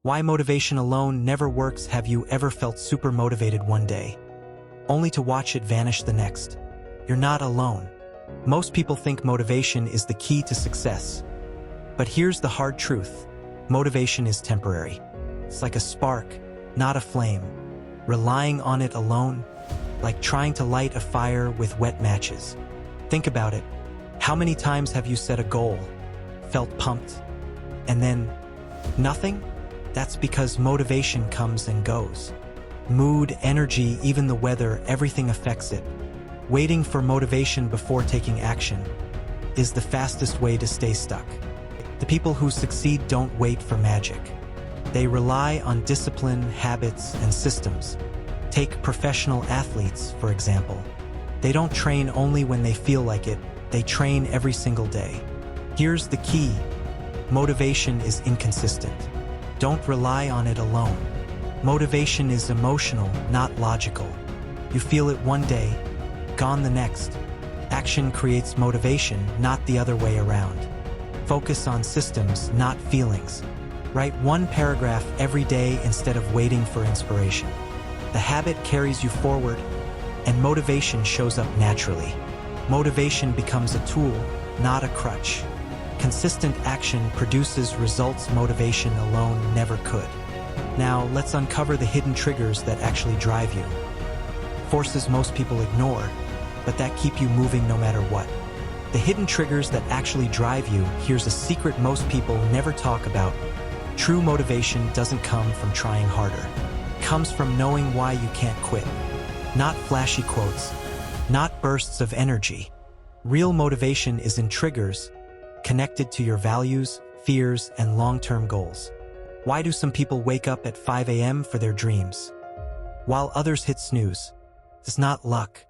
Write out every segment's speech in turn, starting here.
Why motivation alone never works. Have you ever felt super motivated one day, only to watch it vanish the next? You're not alone. Most people think motivation is the key to success. But here's the hard truth. Motivation is temporary. It's like a spark, not a flame. Relying on it alone, like trying to light a fire with wet matches. Think about it. How many times have you set a goal, felt pumped, and then nothing? That's because motivation comes and goes. Mood, energy, even the weather, everything affects it. Waiting for motivation before taking action is the fastest way to stay stuck. The people who succeed don't wait for magic. They rely on discipline, habits, and systems. Take professional athletes, for example. They don't train only when they feel like it, they train every single day. Here's the key. Motivation is inconsistent. Don't rely on it alone. Motivation is emotional, not logical. You feel it one day, gone the next. Action creates motivation, not the other way around. Focus on systems, not feelings. Write one paragraph every day instead of waiting for inspiration. The habit carries you forward, and motivation shows up naturally. Motivation becomes a tool, not a crutch. Consistent action produces results motivation alone never could. Now, let's uncover the hidden triggers that actually drive you. Forces most people ignore, but that keep you moving no matter what. The hidden triggers that actually drive you, here's a secret most people never talk about. True motivation doesn't come from trying harder. It comes from knowing why you can't quit. Not flashy quotes, not bursts of energy. Real motivation is in triggers, connected to your values, fears, and long-term goals. Why do some people wake up at 5 a.m. for their dreams, while others hit snooze? It's not luck.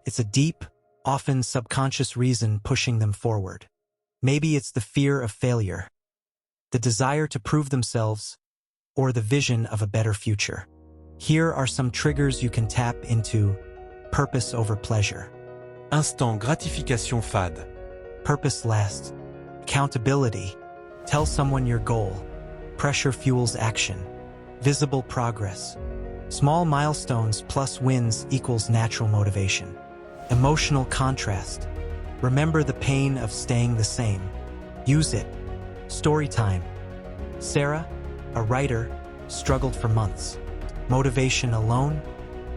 It's a deep, often subconscious reason pushing them forward. Maybe it's the fear of failure, the desire to prove themselves, or the vision of a better future. Here are some triggers you can tap into. Purpose over pleasure. Instant gratification fade. Purpose lasts. Accountability. Tell someone your goal. Pressure fuels action. Visible progress. Small milestones plus wins equals natural motivation. Emotional contrast. Remember the pain of staying the same. Use it. Story time. Sarah, a writer, struggled for months. Motivation alone?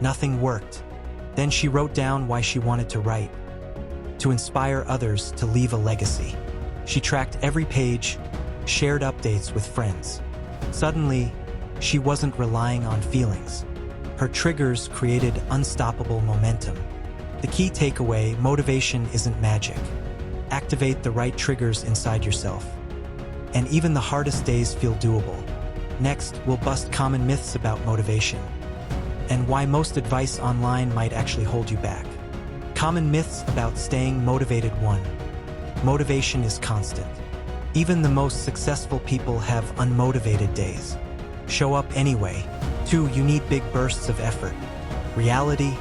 Nothing worked. Then she wrote down why she wanted to write. To inspire others to leave a legacy. She tracked every page, shared updates with friends. Suddenly, she wasn't relying on feelings. Her triggers created unstoppable momentum. The key takeaway: motivation isn't magic. Activate the right triggers inside yourself, and even the hardest days feel doable. Next, we'll bust common myths about motivation and why most advice online might actually hold you back. Common myths about staying motivated. 1. Motivation is constant. Even the most successful people have unmotivated days. Show up anyway. 2. You need big bursts of effort. Reality: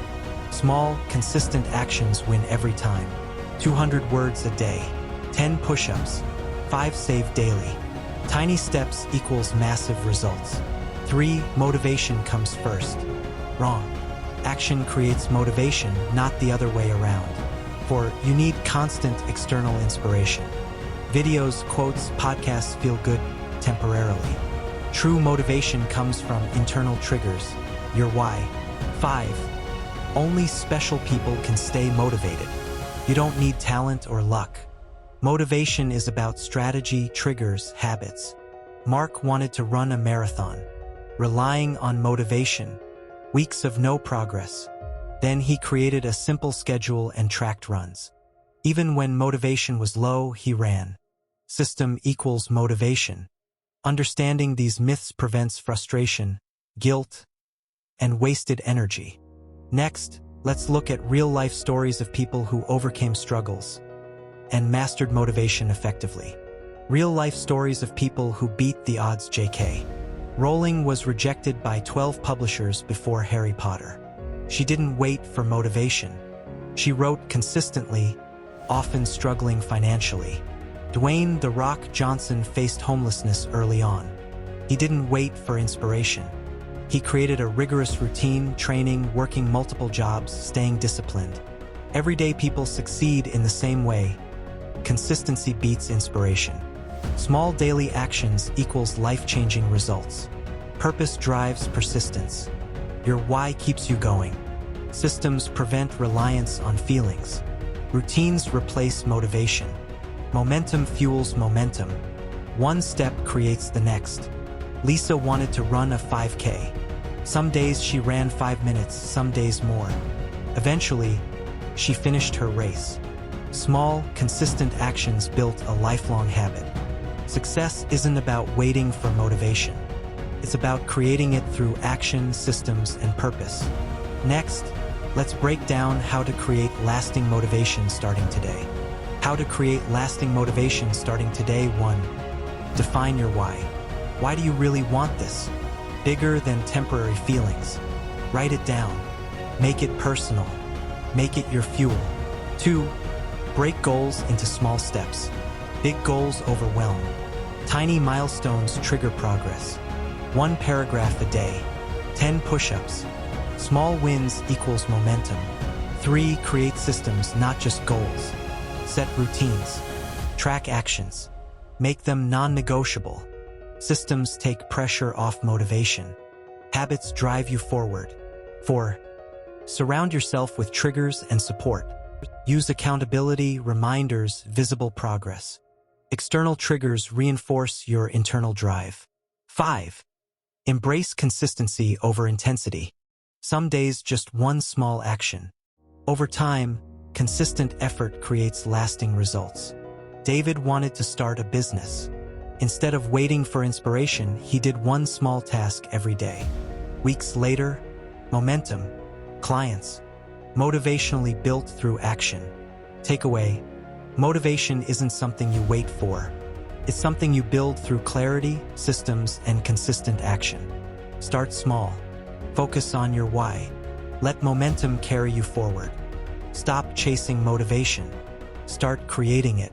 small, consistent actions win every time. 200 words a day. 10 push-ups. 5 saved daily. Tiny steps equals massive results. 3. Motivation comes first. Wrong. Action creates motivation, not the other way around. 4. You need constant external inspiration. Videos, quotes, podcasts feel good temporarily. True motivation comes from internal triggers, your why. 5. Only special people can stay motivated. You don't need talent or luck. Motivation is about strategy, triggers, habits. Mark wanted to run a marathon, relying on motivation. Weeks of no progress. Then he created a simple schedule and tracked runs. Even when motivation was low, he ran. System equals motivation. Understanding these myths prevents frustration, guilt, and wasted energy. Next, let's look at real-life stories of people who overcame struggles and mastered motivation effectively. Real-life stories of people who beat the odds. J.K. Rowling was rejected by 12 publishers before Harry Potter. She didn't wait for motivation. She wrote consistently, often struggling financially. Dwayne "The Rock" Johnson faced homelessness early on. He didn't wait for inspiration. He created a rigorous routine, training, working multiple jobs, staying disciplined. Everyday people succeed in the same way. Consistency beats inspiration. Small daily actions equals life-changing results. Purpose drives persistence. Your why keeps you going. Systems prevent reliance on feelings. Routines replace motivation. Momentum fuels momentum. One step creates the next. Lisa wanted to run a 5K. Some days she ran 5 minutes, some days more. Eventually, she finished her race. Small, consistent actions built a lifelong habit. Success isn't about waiting for motivation. It's about creating it through action, systems, and purpose. Next, let's break down how to create lasting motivation starting today. How to create lasting motivation starting today. 1. Define your why. Why do you really want this? Bigger than temporary feelings. Write it down. Make it personal. Make it your fuel. 2. Break goals into small steps. Big goals overwhelm. Tiny milestones trigger progress. 1 paragraph a day. 10 push-ups. Small wins equals momentum. 3. Create systems, not just goals. Set routines. Track actions. Make them non-negotiable. Systems take pressure off motivation. Habits drive you forward. 4. Surround yourself with triggers and support. Use accountability, reminders, visible progress. External triggers reinforce your internal drive. 5. Embrace consistency over intensity. Some days just one small action. Over time, consistent effort creates lasting results. David wanted to start a business. Instead of waiting for inspiration, he did one small task every day. Weeks later, momentum, clients, motivationally built through action. Takeaway: motivation isn't something you wait for. It's something you build through clarity, systems, and consistent action. Start small. Focus on your why. Let momentum carry you forward. Stop chasing motivation. Start creating it.